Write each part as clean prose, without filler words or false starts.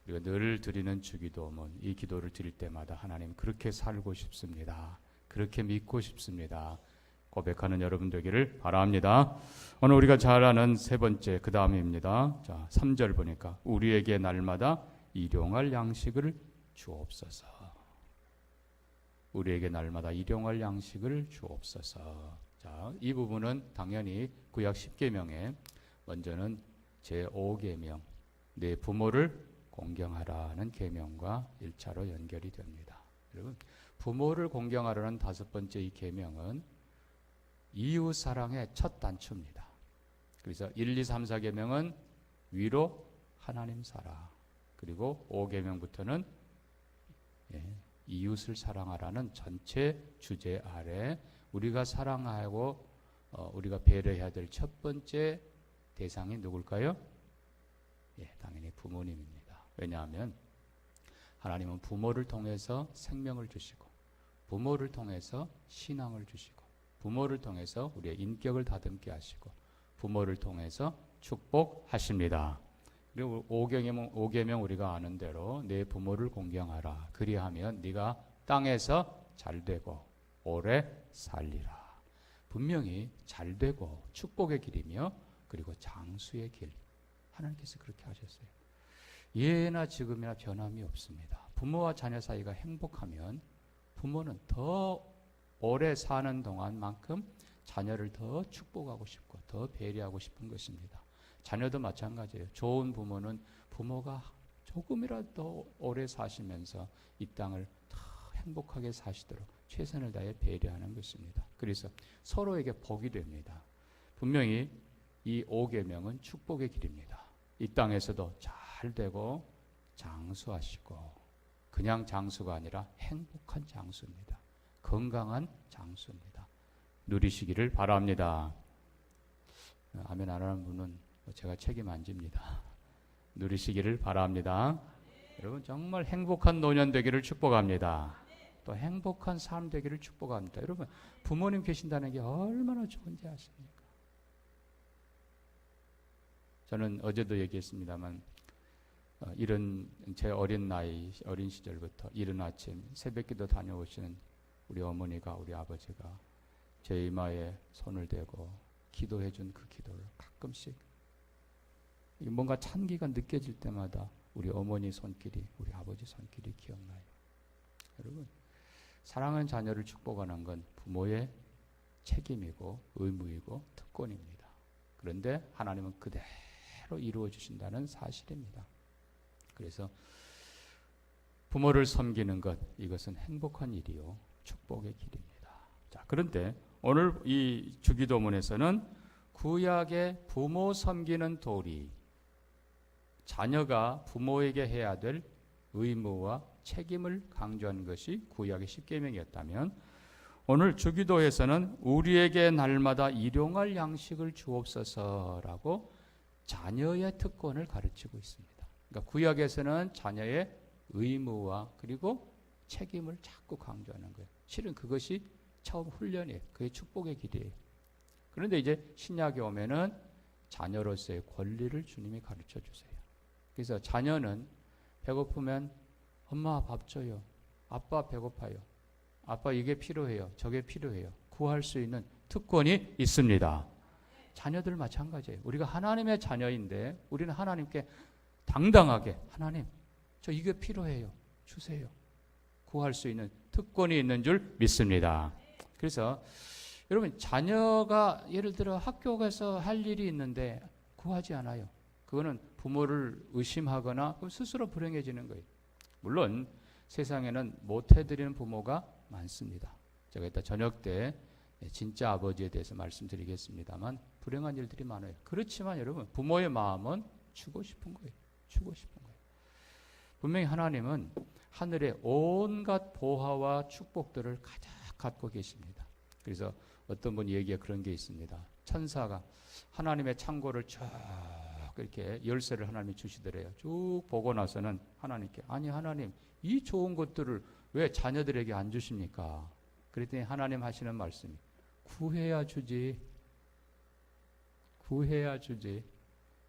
우리가 늘 드리는 주기도문, 이 기도를 드릴 때마다 하나님 그렇게 살고 싶습니다. 그렇게 믿고 싶습니다. 고백하는 여러분 되기를 바랍니다. 오늘 우리가 잘 아는 세 번째 그 다음입니다. 자, 3절 보니까 우리에게 날마다 일용할 양식을 주옵소서. 우리에게 날마다 일용할 양식을 주옵소서. 자, 이 부분은 당연히 구약 10계명에 먼저는 제5계명 내 부모를 공경하라는 계명과 1차로 연결이 됩니다. 여러분, 부모를 공경하라는 다섯 번째 이 계명은 이웃 사랑의 첫 단추입니다. 그래서 1, 2, 3, 4계명은 위로 하나님 사랑, 그리고 5계명부터는 이웃을 사랑하라는 전체 주제 아래 우리가 사랑하고 우리가 배려해야 될 첫 번째 대상이 누굴까요? 당연히 부모님입니다. 왜냐하면 하나님은 부모를 통해서 생명을 주시고 부모를 통해서 신앙을 주시고 부모를 통해서 우리의 인격을 다듬게 하시고 부모를 통해서 축복하십니다. 그리고 5계명 우리가 아는 대로 내 부모를 공경하라. 그리하면 네가 땅에서 잘되고 오래 살리라. 분명히 잘되고 축복의 길이며 그리고 장수의 길. 하나님께서 그렇게 하셨어요. 예나 지금이나 변함이 없습니다. 부모와 자녀 사이가 행복하면 부모는 더 오래 사는 동안만큼 자녀를 더 축복하고 싶고 더 배려하고 싶은 것입니다. 자녀도 마찬가지예요. 좋은 부모는 부모가 조금이라도 더 오래 사시면서 이 땅을 더 행복하게 사시도록 최선을 다해 배려하는 것입니다. 그래서 서로에게 복이 됩니다. 분명히 이 5계명은 축복의 길입니다. 이 땅에서도 잘 되고 장수하시고 그냥 장수가 아니라 행복한 장수입니다. 건강한 장수입니다. 누리시기를 바랍니다. 아멘 안 하는 분은 제가 책임 안 집니다. 누리시기를 바랍니다. 여러분 정말 행복한 노년 되기를 축복합니다. 또 행복한 삶 되기를 축복합니다. 여러분 부모님 계신다는 게 얼마나 좋은지 아십니까? 저는 어제도 얘기했습니다만 이런 제 어린 나이, 어린 시절부터 이른 아침 새벽기도 다녀오시는 우리 어머니가 우리 아버지가 제 이마에 손을 대고 기도해 준 그 기도를 가끔씩 뭔가 찬기가 느껴질 때마다 우리 어머니 손길이 우리 아버지 손길이 기억나요. 여러분 사랑하는 자녀를 축복하는 건 부모의 책임이고 의무이고 특권입니다. 그런데 하나님은 그대로 이루어 주신다는 사실입니다. 그래서 부모를 섬기는 것 이것은 행복한 일이요 축복의 길입니다. 자, 그런데 오늘 이 주기도문에서는 구약의 부모 섬기는 도리, 자녀가 부모에게 해야 될 의무와 책임을 강조한 것이 구약의 10계명이었다면 오늘 주기도에서는 우리에게 날마다 일용할 양식을 주옵소서라고 자녀의 특권을 가르치고 있습니다. 그러니까 구약에서는 자녀의 의무와 그리고 책임을 자꾸 강조하는 거예요. 실은 그것이 처음 훈련이에요. 그게 축복의 길이에요. 그런데 이제 신약에 오면은 자녀로서의 권리를 주님이 가르쳐 주세요. 그래서 자녀는 배고프면 엄마 밥 줘요. 아빠 배고파요. 아빠 이게 필요해요. 저게 필요해요. 구할 수 있는 특권이 있습니다. 자녀들 마찬가지예요. 우리가 하나님의 자녀인데 우리는 하나님께 당당하게 하나님 저 이게 필요해요. 주세요. 구할 수 있는 특권이 있는 줄 믿습니다. 그래서 여러분 자녀가 예를 들어 학교 가서 할 일이 있는데 구하지 않아요. 그거는 부모를 의심하거나 스스로 불행해지는 거예요. 물론 세상에는 못해드리는 부모가 많습니다. 제가 이따 저녁 때 진짜 아버지에 대해서 말씀드리겠습니다만 불행한 일들이 많아요. 그렇지만 여러분 부모의 마음은 주고 싶은 거예요. 주고 싶은 거예요. 분명히 하나님은 하늘의 온갖 보화와 축복들을 가득 갖고 계십니다. 그래서 어떤 분 얘기가 그런 게 있습니다. 천사가 하나님의 창고를 쭉 이렇게 열쇠를 하나님이 주시더래요. 쭉 보고 나서는 하나님께 아니 하나님 이 좋은 것들을 왜 자녀들에게 안 주십니까? 그랬더니 하나님 하시는 말씀이 구해야 주지. 구해야 주지.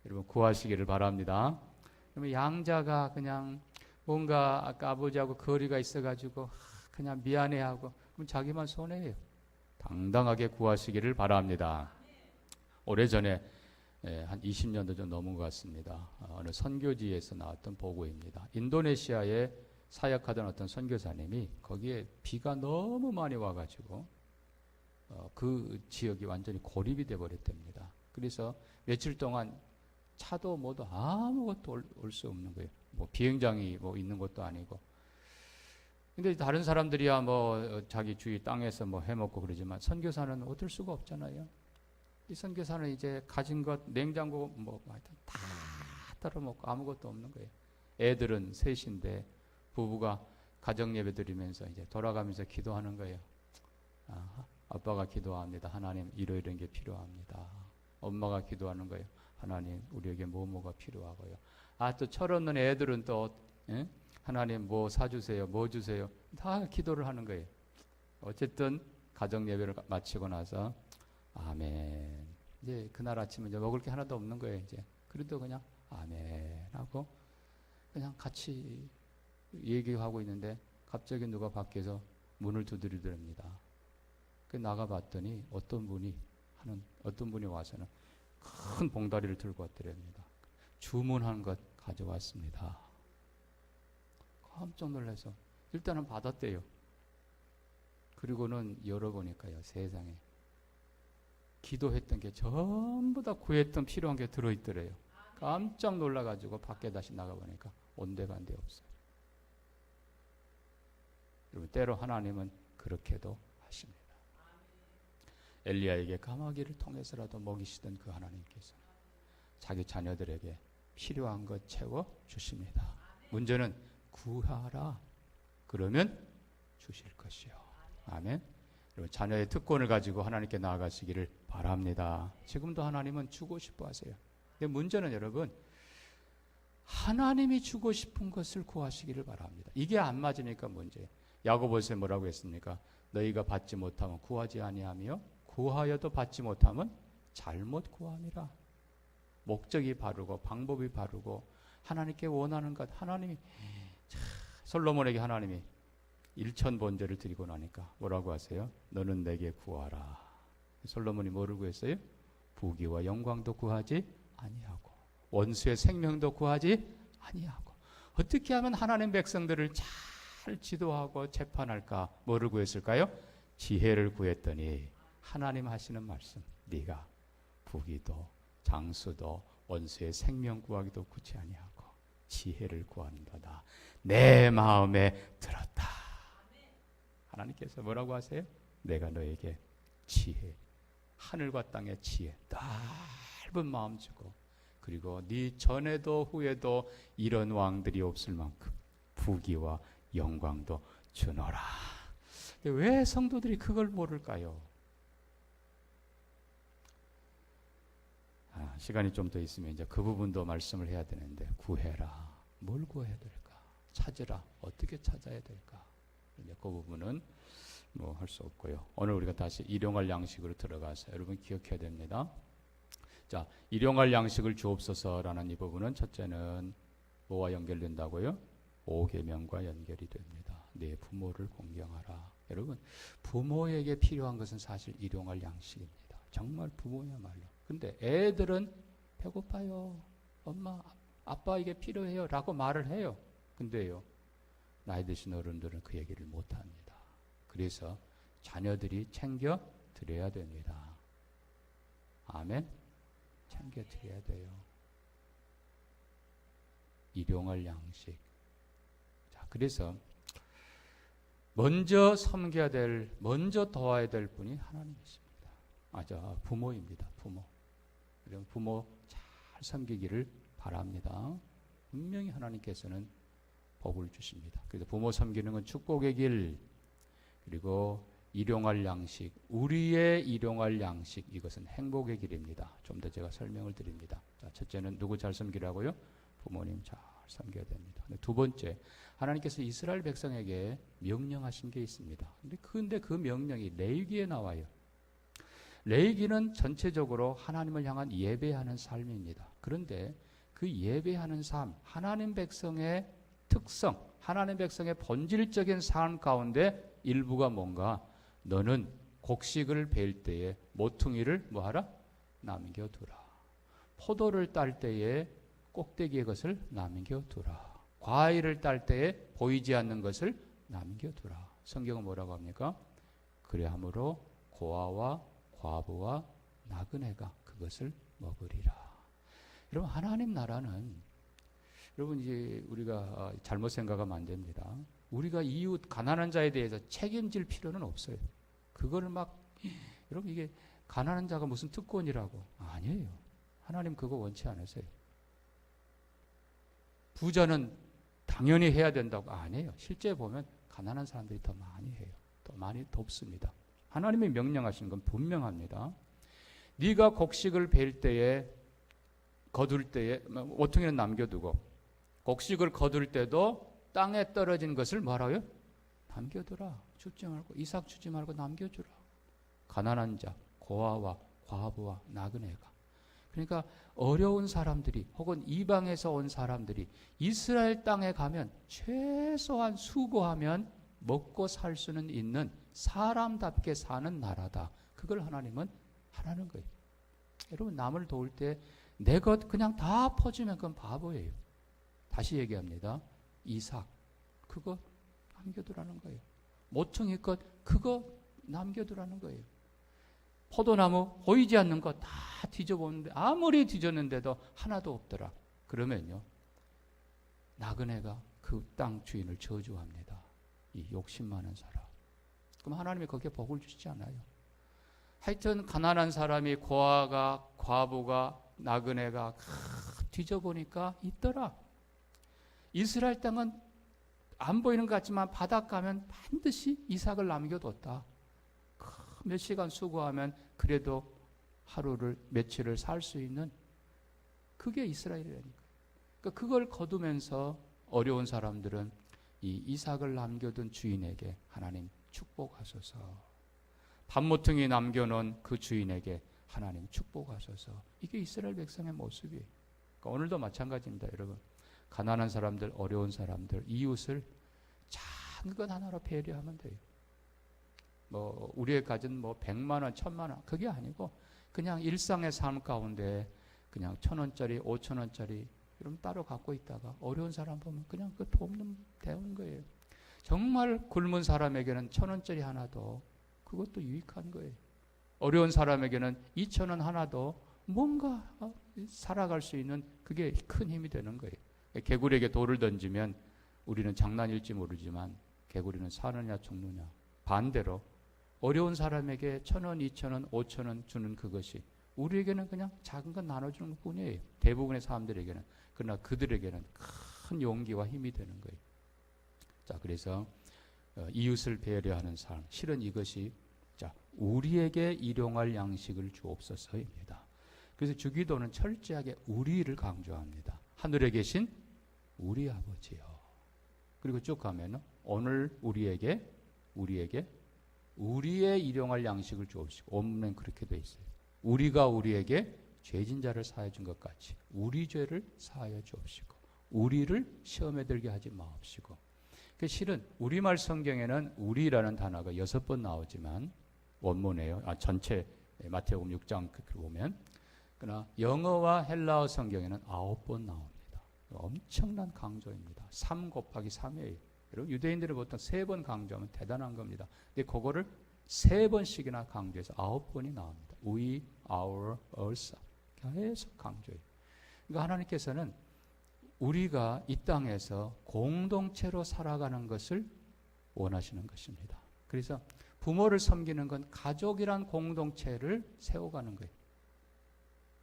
여러분 구하시기를 바랍니다. 그러면 양자가 그냥 뭔가 아까 아버지하고 거리가 있어가지고 그냥 미안해하고 그럼 자기만 손해예요. 당당하게 구하시기를 바랍니다. 오래전에 한 20년도 좀 넘은 것 같습니다. 어느 선교지에서 나왔던 보고입니다. 인도네시아에 사역하던 어떤 선교사님이 거기에 비가 너무 많이 와가지고 그 지역이 완전히 고립이 돼버렸답니다. 그래서 며칠 동안 차도 뭐도 아무것도 올 수 없는 거예요. 뭐 비행장이 뭐 있는 것도 아니고. 근데 다른 사람들이야 뭐 자기 주위 땅에서 뭐 해먹고 그러지만 선교사는 어쩔 수가 없잖아요. 이 선교사는 이제 가진 것 냉장고 뭐 하여튼 다 털어먹고 아무것도 없는 거예요. 애들은 셋인데 부부가 가정 예배 드리면서 이제 돌아가면서 기도하는 거예요. 아빠가 기도합니다. 하나님 이런 게 필요합니다. 엄마가 기도하는 거예요. 하나님 우리에게 뭐가 필요하고요. 또 철없는 애들은 또 하나님 뭐 사주세요. 뭐 주세요. 다 기도를 하는 거예요. 어쨌든 가정 예배를 마치고 나서 아멘. 이제 그날 아침에 이제 먹을 게 하나도 없는 거예요. 이제 그래도 그냥 아멘 하고 그냥 같이 얘기하고 있는데 갑자기 누가 밖에서 문을 두드리더랍니다. 그 나가봤더니 어떤 분이 와서는 큰 봉다리를 들고 왔더랍니다. 주문한 것 가져왔습니다. 깜짝 놀라서 일단은 받았대요. 그리고는 열어보니까요, 세상에 기도했던 게 전부 다 구했던 필요한 게 들어있더래요. 깜짝 놀라가지고 밖에 다시 나가보니까 온데간데 없어요. 여러분, 때로 하나님은 그렇게도 하십니다. 엘리야에게 까마귀를 통해서라도 먹이시던 그 하나님께서는 자기 자녀들에게 필요한 것 채워 주십니다. 문제는 구하라. 그러면 주실 것이요. 아멘. 여러분, 자녀의 특권을 가지고 하나님께 나아가시기를 바랍니다. 지금도 하나님은 주고 싶어 하세요. 근데 문제는 여러분, 하나님이 주고 싶은 것을 구하시기를 바랍니다. 이게 안 맞으니까 문제예요. 야고보서에 뭐라고 했습니까? 너희가 받지 못하면 구하지 아니하며 구하여도 받지 못하면 잘못 구함이라. 목적이 바르고 방법이 바르고 하나님께 원하는 것, 하나님이 솔로몬에게 하나님이 일천번제를 드리고 나니까 뭐라고 하세요? 너는 내게 구하라. 솔로몬이 뭐를 구했어요? 부귀와 영광도 구하지 아니하고 원수의 생명도 구하지 아니하고. 어떻게 하면 하나님 백성들을 잘 지도하고 재판할까? 뭐를 구했을까요? 지혜를 구했더니 하나님 하시는 말씀, 네가 부귀도 장수도 원수의 생명 구하기도 구치 아니하고 지혜를 구하는도다. 내 마음에 들었다. 하나님께서 뭐라고 하세요? 내가 너에게 지혜, 하늘과 땅의 지혜, 넓은 마음 주고, 그리고 네 전에도 후에도 이런 왕들이 없을 만큼 부귀와 영광도 주노라. 왜 성도들이 그걸 모를까요? 시간이 좀 더 있으면 이제 그 부분도 말씀을 해야 되는데, 구해라. 뭘 구해야 될까? 찾으라. 어떻게 찾아야 될까? 이제 그 부분은 뭐 할 수 없고요. 오늘 우리가 다시 일용할 양식으로 들어가서 여러분 기억해야 됩니다. 자, 일용할 양식을 주옵소서라는 이 부분은 첫째는 뭐와 연결된다고요? 5계명과 연결이 됩니다. 내 부모를 공경하라. 여러분, 부모에게 필요한 것은 사실 일용할 양식입니다. 정말 부모야말로. 근데 애들은 배고파요. 엄마, 아빠 이게 필요해요. 라고 말을 해요. 근데요, 나이 드신 어른들은 그 얘기를 못합니다. 그래서 자녀들이 챙겨 드려야 됩니다. 아멘? 챙겨 드려야 돼요. 일용할 양식. 자, 그래서 먼저 섬겨야 될, 먼저 도와야 될 분이 하나님이십니다. 부모입니다. 부모. 부모 잘 섬기기를 바랍니다. 분명히 하나님께서는 복을 주십니다. 그래서 부모 섬기는 건 축복의 길, 그리고 일용할 양식, 우리의 일용할 양식, 이것은 행복의 길입니다. 좀 더 제가 설명을 드립니다. 자, 첫째는 누구 잘 섬기라고요? 부모님 잘 섬겨야 됩니다. 두 번째, 하나님께서 이스라엘 백성에게 명령하신 게 있습니다. 근데 그 명령이 레위기에 나와요. 레위기는 전체적으로 하나님을 향한 예배하는 삶입니다. 그런데 그 예배하는 삶, 하나님 백성의 특성, 하나님 백성의 본질적인 삶 가운데 일부가 뭔가 너는 곡식을 벨 때에 모퉁이를 뭐하라? 남겨두라. 포도를 딸 때에 꼭대기의 것을 남겨두라. 과일을 딸 때에 보이지 않는 것을 남겨두라. 성경은 뭐라고 합니까? 그래함으로 고아와 과부와 나그네가 그것을 먹으리라. 여러분, 하나님 나라는 여러분 이제 우리가 잘못 생각하면 안 됩니다. 우리가 이웃 가난한 자에 대해서 책임질 필요는 없어요. 그거를 막 여러분 이게 가난한 자가 무슨 특권이라고 아니에요. 하나님 그거 원치 않으세요. 부자는 당연히 해야 된다고 아니에요. 실제 보면 가난한 사람들이 더 많이 해요. 더 많이 돕습니다. 하나님이 명령하신 건 분명합니다. 네가 곡식을 벨 때에 거둘 때에 모퉁이는 남겨두고 곡식을 거둘 때도 땅에 떨어진 것을 뭐라고요? 남겨두라. 줍지 말고 이삭 주지 말고 남겨주라. 가난한 자, 고아와 과부와 나그네가. 그러니까 어려운 사람들이 혹은 이방에서 온 사람들이 이스라엘 땅에 가면 최소한 수고하면 먹고 살 수는 있는 사람답게 사는 나라다. 그걸 하나님은 하라는 거예요. 여러분 남을 도울 때 내 것 그냥 다 퍼주면 그건 바보예요. 다시 얘기합니다. 이삭 그거 남겨두라는 거예요. 모퉁이 것 그거 남겨두라는 거예요. 포도나무 보이지 않는 거 다 뒤져보는데 아무리 뒤졌는데도 하나도 없더라. 그러면요 나그네가 그 땅 주인을 저주합니다. 이 욕심 많은 사람. 그럼 하나님이 거기에 복을 주시지 않아요. 하여튼 가난한 사람이 고아가 과부가 나그네가 뒤져보니까 있더라. 이스라엘 땅은 안 보이는 것 같지만 바닷가 가면 반드시 이삭을 남겨뒀다. 몇 시간 수고하면 그래도 하루를 며칠을 살 수 있는 그게 이스라엘이라니까요. 그러니까 그걸 거두면서 어려운 사람들은 이 이삭을 남겨둔 주인에게 하나님 축복하소서. 밥모퉁이 남겨놓은 그 주인에게 하나님 축복하소서. 이게 이스라엘 백성의 모습이에요. 그러니까 오늘도 마찬가지입니다, 여러분. 가난한 사람들, 어려운 사람들, 이웃을 작은 것 하나로 배려하면 돼요. 뭐 우리의 가진 뭐 100만 원, 1000만 원 그게 아니고 그냥 일상의 삶 가운데 그냥 1,000원짜리, 5,000원짜리 이런 따로 갖고 있다가 어려운 사람 보면 그냥 그 돕는 대우는 거예요. 정말 굶은 사람에게는 1,000원짜리 하나도 그것도 유익한 거예요. 어려운 사람에게는 2,000원 하나도 뭔가 살아갈 수 있는 그게 큰 힘이 되는 거예요. 개구리에게 돌을 던지면 우리는 장난일지 모르지만 개구리는 사느냐 죽느냐. 반대로 어려운 사람에게 1,000원, 2,000원, 5,000원 주는 그것이 우리에게는 그냥 작은 건 나눠주는 것 뿐이에요. 대부분의 사람들에게는. 그러나 그들에게는 큰 용기와 힘이 되는 거예요. 자, 그래서 이웃을 배려하는 삶. 실은 이것이 자, 우리에게 일용할 양식을 주옵소서입니다. 그래서 주기도는 철저하게 우리를 강조합니다. 하늘에 계신 우리 아버지요. 그리고 쭉 가면 오늘 우리의 일용할 양식을 주옵시고 원문엔 그렇게 돼 있어요. 우리가 우리에게 죄진 자를 사하여 준 것 같이 우리 죄를 사하여 주옵시고 우리를 시험에 들게 하지 마옵시고. 실은 우리말 성경에는 우리라는 단어가 6번 나오지만 원문에요. 전체 마태복음 6장 보면 그러나 영어와 헬라어 성경에는 9번 나옵니다. 엄청난 강조입니다. 3 곱하기 3이에요. 여러분 유대인들은 보통 3번 강조하면 대단한 겁니다. 근데 그거를 3번씩이나 강조해서 9번이 나옵니다. We, our, us 계속 강조해요. 그러니까 하나님께서는 우리가 이 땅에서 공동체로 살아가는 것을 원하시는 것입니다. 그래서 부모를 섬기는 건 가족이란 공동체를 세워가는 거예요.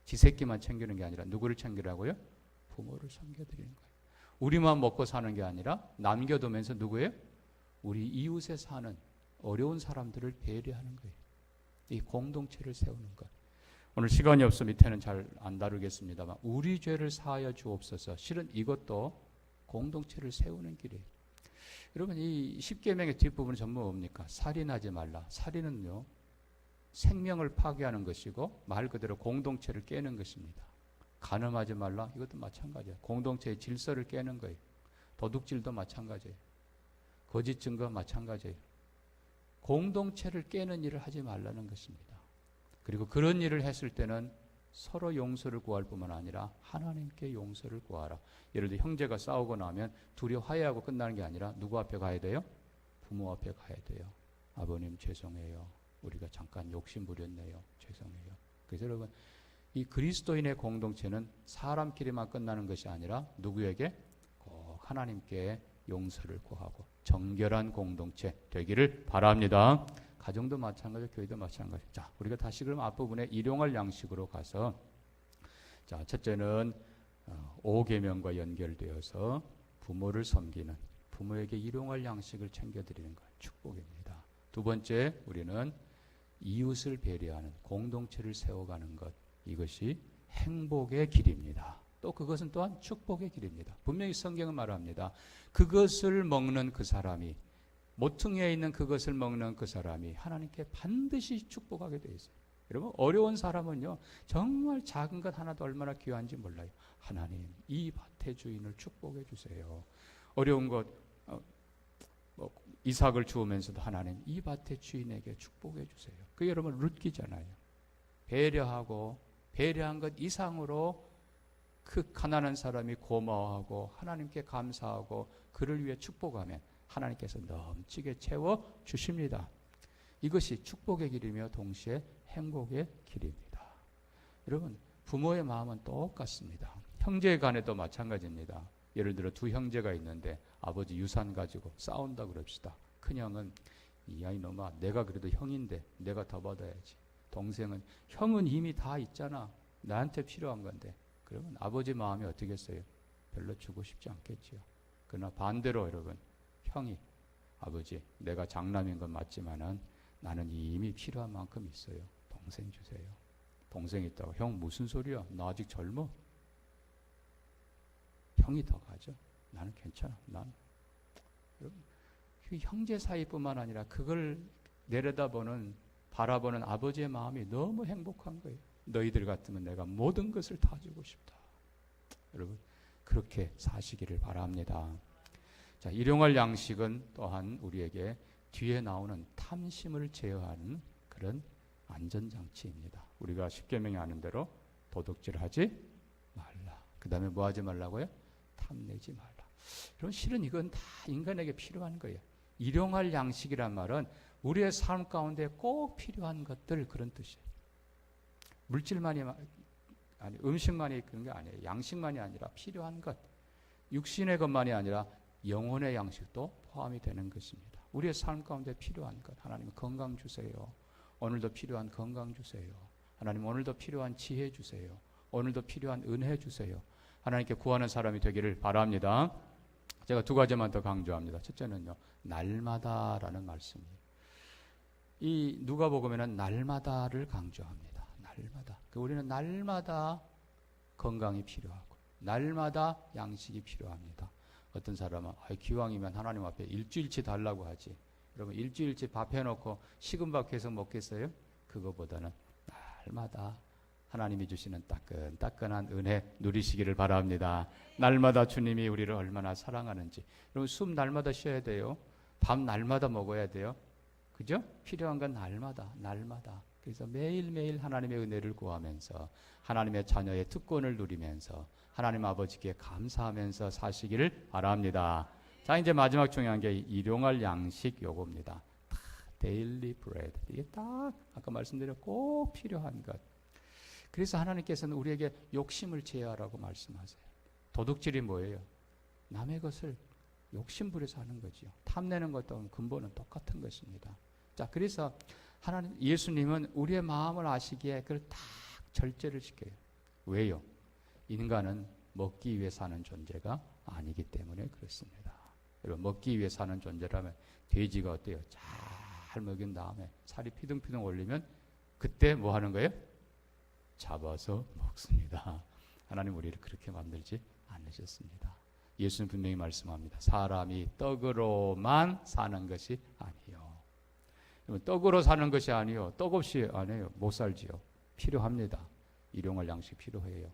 지 새끼만 챙기는 게 아니라 누구를 챙기라고요? 부모를 섬겨드리는 거예요. 우리만 먹고 사는 게 아니라 남겨두면서 누구예요? 우리 이웃에 사는 어려운 사람들을 배려하는 거예요. 이 공동체를 세우는 것. 오늘 시간이 없어 밑에는 잘 안 다루겠습니다만 우리 죄를 사하여 주옵소서. 실은 이것도 공동체를 세우는 길이에요. 여러분 이 십계명의 뒷부분은 전부 뭡니까? 살인하지 말라. 살인은요 생명을 파괴하는 것이고 말 그대로 공동체를 깨는 것입니다. 간음하지 말라. 이것도 마찬가지예요. 공동체의 질서를 깨는 거예요. 도둑질도 마찬가지예요. 거짓 증거 마찬가지예요. 공동체를 깨는 일을 하지 말라는 것입니다. 그리고 그런 일을 했을 때는 서로 용서를 구할 뿐만 아니라 하나님께 용서를 구하라. 예를 들어 형제가 싸우고 나면 둘이 화해하고 끝나는 게 아니라 누구 앞에 가야 돼요? 부모 앞에 가야 돼요. 아버님 죄송해요. 우리가 잠깐 욕심 부렸네요. 죄송해요. 그래서 여러분, 이 그리스도인의 공동체는 사람끼리만 끝나는 것이 아니라 누구에게? 꼭 하나님께 용서를 구하고 정결한 공동체 되기를 바랍니다. 가정도 마찬가지, 교회도 마찬가지. 자, 우리가 다시 그럼 앞부분에 일용할 양식으로 가서, 자, 첫째는 5계명과 연결되어서 부모를 섬기는, 부모에게 일용할 양식을 챙겨드리는 것, 축복입니다. 두 번째, 우리는 이웃을 배려하는, 공동체를 세워가는 것, 이것이 행복의 길입니다. 또 그것은 또한 축복의 길입니다. 분명히 성경은 말합니다. 그것을 먹는 그 사람이, 모퉁이에 있는 그것을 먹는 그 사람이 하나님께 반드시 축복하게 되어 있어요. 여러분, 어려운 사람은요, 정말 작은 것 하나도 얼마나 귀한지 몰라요. 하나님, 이 밭의 주인을 축복해 주세요. 어려운 것, 이삭을 주우면서도 하나님, 이 밭의 주인에게 축복해 주세요. 그게 여러분 룻기잖아요. 배려하고 배려한 것 이상으로 그 가난한 사람이 고마워하고 하나님께 감사하고 그를 위해 축복하면 하나님께서 넘치게 채워 주십니다. 이것이 축복의 길이며 동시에 행복의 길입니다. 여러분, 부모의 마음은 똑같습니다. 형제 간에도 마찬가지입니다. 예를 들어 두 형제가 있는데 아버지 유산 가지고 싸운다 그럽시다. 큰형은 이 아이 놈아, 내가 그래도 형인데 내가 더 받아야지. 동생은 형은 이미 다 있잖아. 나한테 필요한 건데. 그러면 아버지 마음이 어떻겠어요? 별로 주고 싶지 않겠지요. 그러나 반대로 여러분, 형이 아버지, 내가 장남인 건 맞지만은 나는 이미 필요한 만큼 있어요. 동생 주세요. 동생 있다고 형 무슨 소리야? 나 아직 젊어. 형이 더 가져. 나는 괜찮아. 난 여러분, 그 형제 사이뿐만 아니라 그걸 바라보는 아버지의 마음이 너무 행복한 거예요. 너희들 같으면 내가 모든 것을 다 주고 싶다. 여러분, 그렇게 사시기를 바랍니다. 자, 일용할 양식은 또한 우리에게 뒤에 나오는 탐심을 제어하는 그런 안전장치입니다. 우리가 십계명에 아는 대로 도둑질하지 말라. 그 다음에 뭐 하지 말라고요? 탐내지 말라. 여러분, 실은 이건 다 인간에게 필요한 거예요. 일용할 양식이란 말은 우리의 삶 가운데 꼭 필요한 것들, 그런 뜻이에요. 물질만이 아니, 음식만이 그런 게 아니에요. 양식만이 아니라 필요한 것, 육신의 것만이 아니라 영혼의 양식도 포함이 되는 것입니다. 우리의 삶 가운데 필요한 것, 하나님 건강 주세요. 오늘도 필요한 건강 주세요. 하나님 오늘도 필요한 지혜 주세요. 오늘도 필요한 은혜 주세요. 하나님께 구하는 사람이 되기를 바랍니다. 제가 두 가지만 더 강조합니다. 첫째는요, 날마다라는 말씀이에요. 이 누가복음에는 날마다를 강조합니다. 날마다. 우리는 날마다 건강이 필요하고 날마다 양식이 필요합니다. 어떤 사람은 기왕이면 하나님 앞에 일주일치 달라고 하지. 여러분, 일주일치 밥 해놓고 식은 밥 계속 먹겠어요? 그거보다는 날마다 하나님이 주시는 따끈따끈한 은혜 누리시기를 바랍니다. 날마다 주님이 우리를 얼마나 사랑하는지. 여러분, 숨 날마다 쉬어야 돼요. 밥 날마다 먹어야 돼요. 그죠? 필요한 건 날마다. 그래서 매일매일 하나님의 은혜를 구하면서 하나님의 자녀의 특권을 누리면서 하나님 아버지께 감사하면서 사시기를 바랍니다. 자, 이제 마지막 중요한 게 일용할 양식 요겁니다. 데일리 브레드. 이게 딱 아까 말씀드린 꼭 필요한 것. 그래서 하나님께서는 우리에게 욕심을 제어하라고 말씀하세요. 도둑질이 뭐예요? 남의 것을 욕심 부려서 하는 거지요. 탐내는 것도 근본은 똑같은 것입니다. 자, 그래서 예수님은 우리의 마음을 아시기에 그걸 딱 절제를 시켜요. 왜요? 인간은 먹기 위해 사는 존재가 아니기 때문에 그렇습니다. 여러분, 먹기 위해 사는 존재라면 돼지가 어때요? 잘 먹인 다음에 살이 피둥피둥 올리면 그때 뭐 하는 거예요? 잡아서 먹습니다. 하나님 우리를 그렇게 만들지 않으셨습니다. 예수는 분명히 말씀합니다. 사람이 떡으로만 사는 것이 아니요. 떡으로 사는 것이 아니요. 떡 없이 안 해요. 못 살지요. 필요합니다. 일용할 양식 필요해요.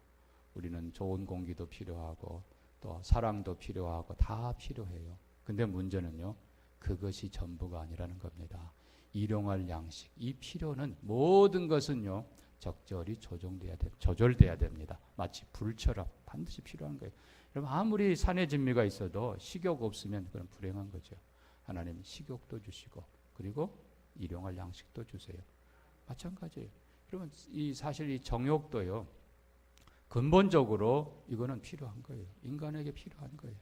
우리는 좋은 공기도 필요하고 또 사랑도 필요하고 다 필요해요. 근데 문제는요, 그것이 전부가 아니라는 겁니다. 일용할 양식, 이 필요는 모든 것은요 적절히 조절돼야 됩니다. 마치 불처럼 반드시 필요한 거예요. 여러분, 아무리 산의 진미가 있어도 식욕 없으면 그건 불행한 거죠. 하나님은 식욕도 주시고 그리고 일용할 양식도 주세요. 마찬가지예요. 여러분, 사실 이 정욕도요, 근본적으로 이거는 필요한 거예요. 인간에게 필요한 거예요.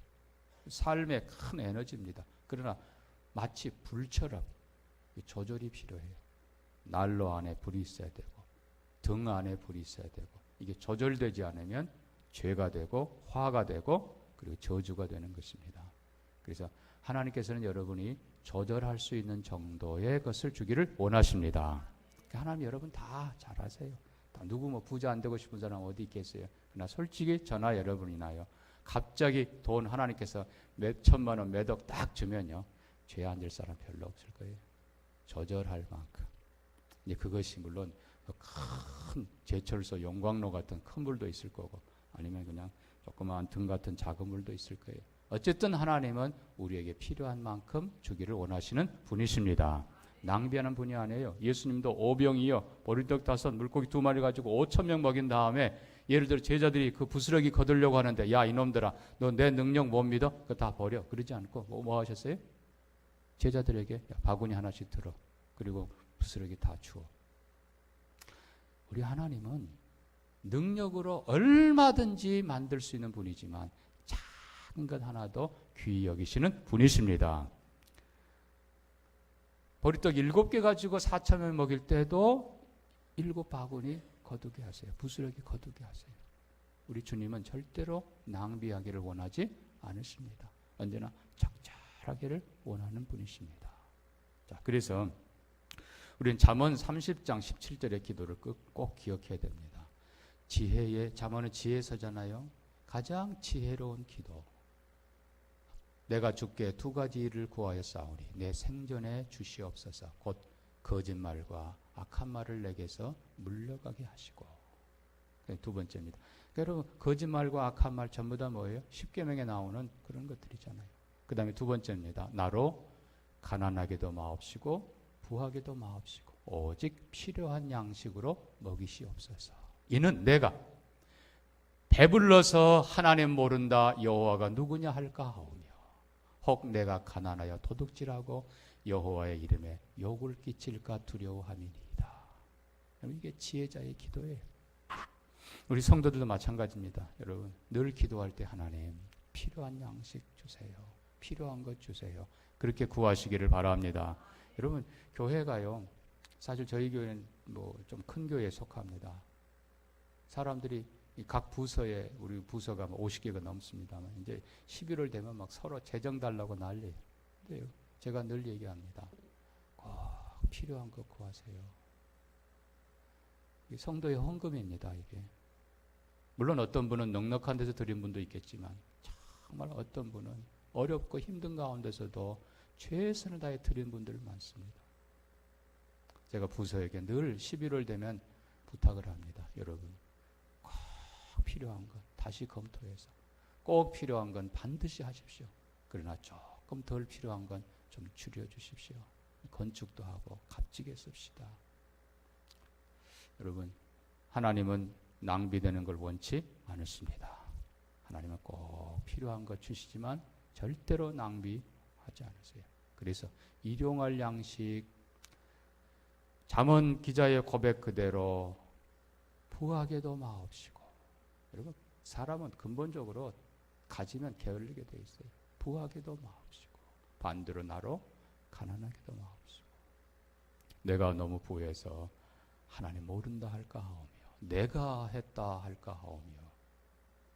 삶의 큰 에너지입니다. 그러나 마치 불처럼 조절이 필요해요. 난로 안에 불이 있어야 되고 등 안에 불이 있어야 되고, 이게 조절되지 않으면 죄가 되고 화가 되고 그리고 저주가 되는 것입니다. 그래서 하나님께서는 여러분이 조절할 수 있는 정도의 것을 주기를 원하십니다. 하나님 여러분 다 잘하세요. 누구 뭐 부자 안 되고 싶은 사람 어디 있겠어요? 그러나 솔직히 저나 여러분이나요, 갑자기 돈 하나님께서 몇 천만 원, 몇 억 딱 주면요, 죄 안 질 사람 별로 없을 거예요. 조절할 만큼. 이제 그것이 물론 큰 제철소 용광로 같은 큰 물도 있을 거고, 아니면 그냥 조그마한 등 같은 작은 물도 있을 거예요. 어쨌든 하나님은 우리에게 필요한 만큼 주기를 원하시는 분이십니다. 낭비하는 분이 아니에요. 예수님도 오병이요, 보리떡 5, 물고기 2마리 가지고 5,000명 먹인 다음에, 예를 들어 제자들이 그 부스러기 거두려고 하는데, 야 이놈들아, 너 내 능력 못 믿어? 그거 다 버려. 그러지 않고 뭐 하셨어요? 제자들에게 야, 바구니 하나씩 들어. 그리고 부스러기 다 주워. 우리 하나님은 능력으로 얼마든지 만들 수 있는 분이지만 작은 것 하나도 귀히 여기시는 분이십니다. 보리떡 7개 가지고 4,000명 먹일 때도 7바구니 거두게 하세요. 부스러기 거두게 하세요. 우리 주님은 절대로 낭비하기를 원하지 않으십니다. 언제나 적절하기를 원하는 분이십니다. 자, 그래서 우리는 잠언 30장 17절의 기도를 꼭 기억해야 됩니다. 잠언은 지혜서잖아요. 가장 지혜로운 기도. 내가 주께 2가지 일을 구하였사오니 내 생전에 주시옵소서. 곧 거짓말과 악한 말을 내게서 물러가게 하시고. 2번째입니다. 여러분, 거짓말과 악한 말 전부 다 뭐예요? 십계명에 나오는 그런 것들이잖아요. 그 다음에 2번째입니다. 나로 가난하게도 마옵시고 부하게도 마옵시고 오직 필요한 양식으로 먹이시옵소서. 이는 내가 배불러서 하나님 모른다 여호와가 누구냐 할까 하오며, 혹 내가 가난하여 도둑질하고 여호와의 이름에 욕을 끼칠까 두려워함이니이다. 이게 지혜자의 기도예요. 우리 성도들도 마찬가지입니다. 여러분, 늘 기도할 때 하나님 필요한 양식 주세요. 필요한 것 주세요. 그렇게 구하시기를 바랍니다. 여러분, 교회가요, 사실 저희 교회는 뭐 좀 큰 교회에 속합니다. 사람들이 각 부서에, 우리 부서가 50개가 넘습니다만, 이제 11월 되면 막 서로 재정 달라고 난리예요. 근데요, 제가 늘 얘기합니다. 꼭 필요한 거 구하세요. 이게 성도의 헌금입니다, 이게. 물론 어떤 분은 넉넉한 데서 드린 분도 있겠지만, 정말 어떤 분은 어렵고 힘든 가운데서도 최선을 다해 드린 분들 많습니다. 제가 부서에게 늘 11월 되면 부탁을 합니다. 여러분, 꼭 필요한 것 다시 검토해서 꼭 필요한 건 반드시 하십시오. 그러나 조금 덜 필요한 건 좀 줄여주십시오. 건축도 하고 값지게 씁시다. 여러분, 하나님은 낭비되는 걸 원치 않으십니다. 하나님은 꼭 필요한 것 주시지만 절대로 낭비하지 않으세요. 그래서 일용할 양식, 잠언 기자의 고백 그대로 부하게도 마옵시고. 여러분, 사람은 근본적으로 가지면 게을리게 돼 있어요. 부하게도 마옵시고 반대로 나로 가난하게도 마옵시고. 내가 너무 부해서 하나님 모른다 할까 하오며, 내가 했다 할까 하오며,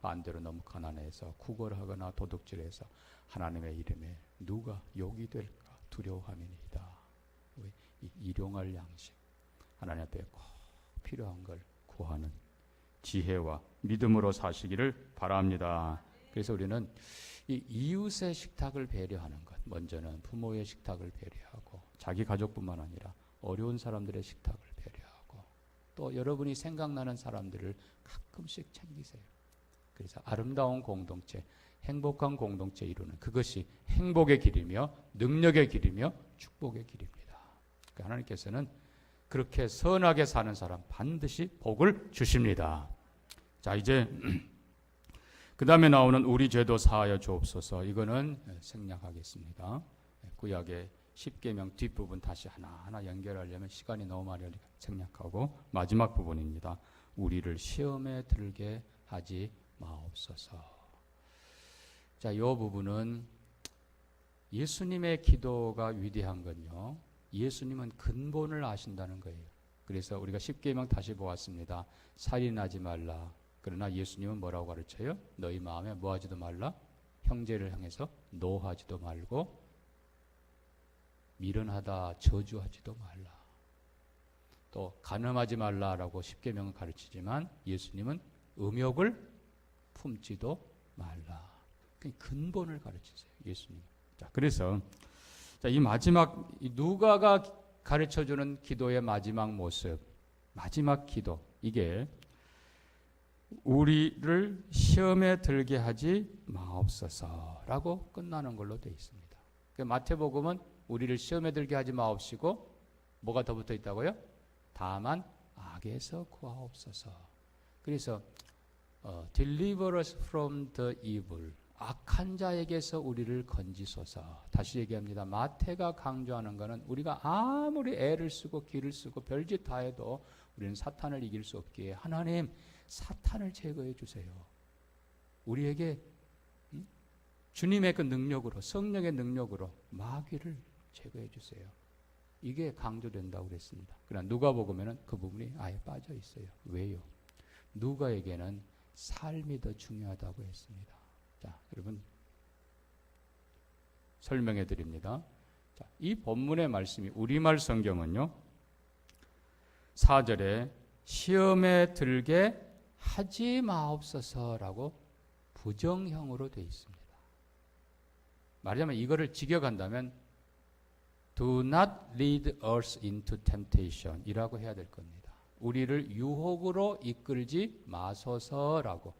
반대로 너무 가난해서 구걸하거나 도둑질해서 하나님의 이름에 누가 욕이 될까 두려워함이니이다. 이 일용할 양식, 하나님 앞에 꼭 필요한 걸 구하는 지혜와 믿음으로 사시기를 바랍니다. 그래서 우리는 이 이웃의 식탁을 배려하는 것, 먼저는 부모의 식탁을 배려하고 자기 가족뿐만 아니라 어려운 사람들의 식탁을 배려하고 또 여러분이 생각나는 사람들을 가끔씩 챙기세요. 그래서 아름다운 공동체, 행복한 공동체 이루는 그것이 행복의 길이며 능력의 길이며 축복의 길입니다. 그러니까 하나님께서는 그렇게 선하게 사는 사람 반드시 복을 주십니다. 자, 이제 그 다음에 나오는 우리 죄도 사하여 주옵소서. 이거는 생략하겠습니다. 구약의 10계명 뒷부분 다시 하나하나 연결하려면 시간이 너무 많이 걸리니까 생략하고 마지막 부분입니다. 우리를 시험에 들게 하지 마옵소서. 자, 이 부분은 예수님의 기도가 위대한 건요, 예수님은 근본을 아신다는 거예요. 그래서 우리가 10계명 다시 보았습니다. 살인하지 말라. 그러나 예수님은 뭐라고 가르쳐요? 너희 마음에 뭐하지도 말라? 형제를 향해서 노하지도 말고 미련하다 저주하지도 말라. 또 간음하지 말라라고 10계명은 가르치지만 예수님은 음욕을 품지도 말라. 근본을 가르치세요, 예수님. 자, 그래서 이 마지막 누가가 가르쳐주는 기도의 마지막 모습, 마지막 기도, 이게 우리를 시험에 들게 하지 마옵소서라고 끝나는 걸로 되어 있습니다. 마태복음은 우리를 시험에 들게 하지 마옵시고 뭐가 더 붙어 있다고요? 다만 악에서 구하옵소서. 그래서 deliver us from the evil, 악한 자에게서 우리를 건지소서. 다시 얘기합니다. 마태가 강조하는 것은 우리가 아무리 애를 쓰고 기를 쓰고 별짓 다 해도 우리는 사탄을 이길 수 없기에 하나님 사탄을 제거해 주세요. 우리에게 주님의 그 능력으로, 성령의 능력으로 마귀를 제거해 주세요. 이게 강조된다고 그랬습니다. 그러나 누가복음에는 그 부분이 아예 빠져 있어요. 왜요? 누가에게는 삶이 더 중요하다고 했습니다. 자, 여러분 설명해 드립니다. 자, 이 본문의 말씀이 우리말 성경은요, 4절에 시험에 들게 하지 마옵소서라고 부정형으로 되어 있습니다. 말하자면 이거를 직역한다면 Do not lead us into temptation 이라고 해야 될 겁니다. 우리를 유혹으로 이끌지 마소서라고.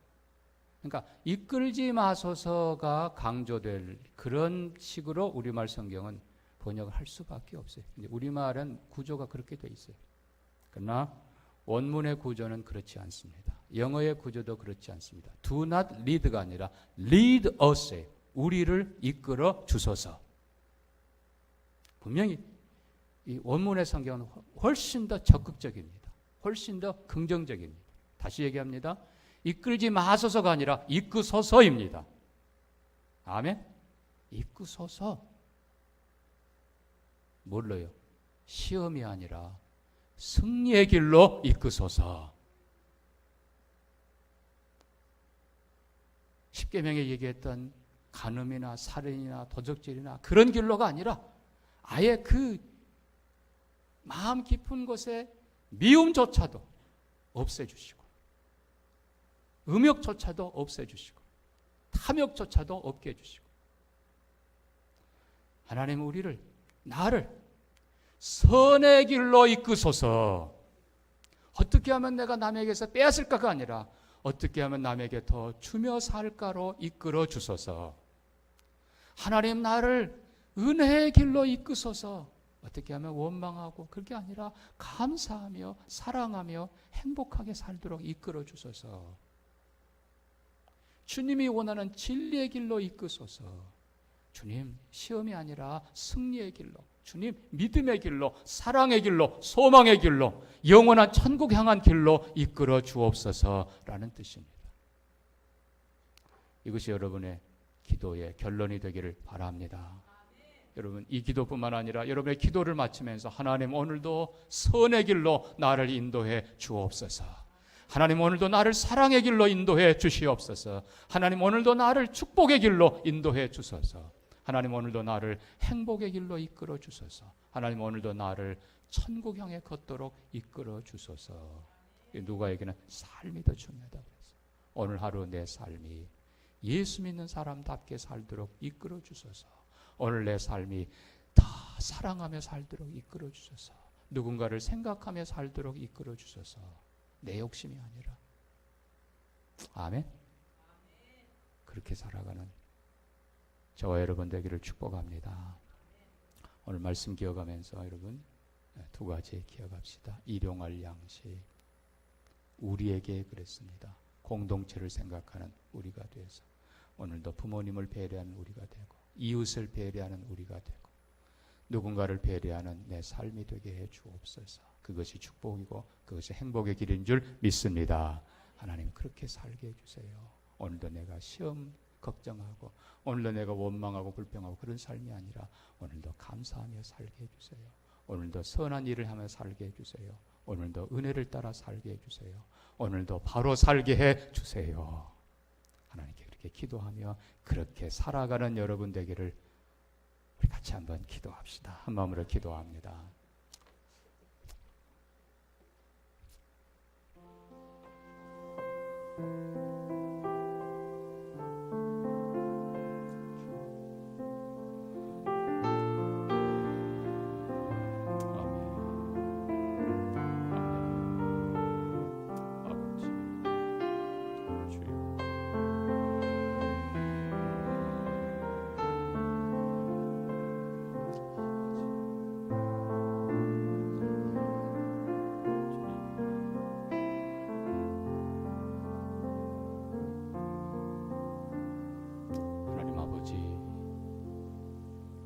그러니까 이끌지 마소서가 강조될 그런 식으로 우리말 성경은 번역을 할 수밖에 없어요. 근데 우리말은 구조가 그렇게 돼 있어요. 그러나 원문의 구조는 그렇지 않습니다. 영어의 구조도 그렇지 않습니다. Do not lead가 아니라 lead us예요. 우리를 이끌어 주소서. 분명히 이 원문의 성경은 훨씬 더 적극적입니다. 훨씬 더 긍정적입니다. 다시 얘기합니다. 이끌지 마소서가 아니라 이끄소서입니다. 아멘? 이끄소서. 뭘로요? 시험이 아니라 승리의 길로 이끄소서. 십계명에 얘기했던 간음이나 살인이나 도적질이나 그런 길로가 아니라 아예 그 마음 깊은 곳에 미움조차도 없애주시고 음욕조차도 없애주시고 탐욕조차도 없게 해주시고 하나님 우리를 나를 선의 길로 이끄소서. 어떻게 하면 내가 남에게서 빼앗을까가 아니라 어떻게 하면 남에게 더 주며 살까로 이끌어 주소서. 하나님 나를 은혜의 길로 이끄소서. 어떻게 하면 원망하고 그게 아니라 감사하며 사랑하며 행복하게 살도록 이끌어 주소서. 주님이 원하는 진리의 길로 이끄소서. 주님 시험이 아니라 승리의 길로, 주님 믿음의 길로, 사랑의 길로, 소망의 길로, 영원한 천국 향한 길로 이끌어 주옵소서라는 뜻입니다. 이것이 여러분의 기도의 결론이 되기를 바랍니다. 여러분 이 기도뿐만 아니라 여러분의 기도를 마치면서 하나님 오늘도 선의 길로 나를 인도해 주옵소서. 하나님 오늘도 나를 사랑의 길로 인도해 주시옵소서. 하나님 오늘도 나를 축복의 길로 인도해 주소서. 하나님 오늘도 나를 행복의 길로 이끌어 주소서. 하나님 오늘도 나를 천국 향해 걷도록 이끌어 주소서. 누가에게는 삶이 더 중요하다고 그랬어요. 오늘 하루 내 삶이 예수 믿는 사람답게 살도록 이끌어 주소서. 오늘 내 삶이 다 사랑하며 살도록 이끌어 주소서. 누군가를 생각하며 살도록 이끌어 주소서. 내 욕심이 아니라. 아멘. 그렇게 살아가는 저와 여러분 되기를 축복합니다. 오늘 말씀 기억하면서 여러분 두 가지 기억합시다. 일용할 양식. 우리에게 그랬습니다. 공동체를 생각하는 우리가 돼서 오늘도 부모님을 배려하는 우리가 되고 이웃을 배려하는 우리가 되고 누군가를 배려하는 내 삶이 되게 해 주옵소서. 그것이 축복이고 그것이 행복의 길인 줄 믿습니다. 하나님 그렇게 살게 해주세요. 오늘도 내가 시험 걱정하고 오늘도 내가 원망하고 불평하고 그런 삶이 아니라 오늘도 감사하며 살게 해주세요. 오늘도 선한 일을 하며 살게 해주세요. 오늘도 은혜를 따라 살게 해주세요. 오늘도 바로 살게 해주세요. 하나님께 그렇게 기도하며 그렇게 살아가는 여러분 되기를 우리 같이 한번 기도합시다. 한 마음으로 기도합니다.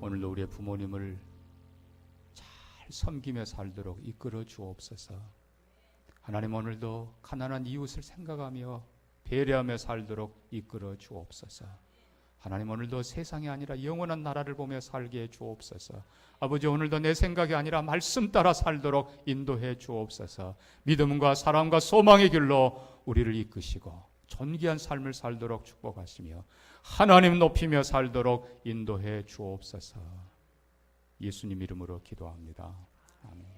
오늘도 우리의 부모님을 잘 섬기며 살도록 이끌어 주옵소서. 하나님 오늘도 가난한 이웃을 생각하며 배려하며 살도록 이끌어 주옵소서. 하나님 오늘도 세상이 아니라 영원한 나라를 보며 살게 해 주옵소서. 아버지 오늘도 내 생각이 아니라 말씀 따라 살도록 인도해 주옵소서. 믿음과 사랑과 소망의 길로 우리를 이끄시고 존귀한 삶을 살도록 축복하시며 하나님 높이며 살도록 인도해 주옵소서. 예수님 이름으로 기도합니다. 아멘.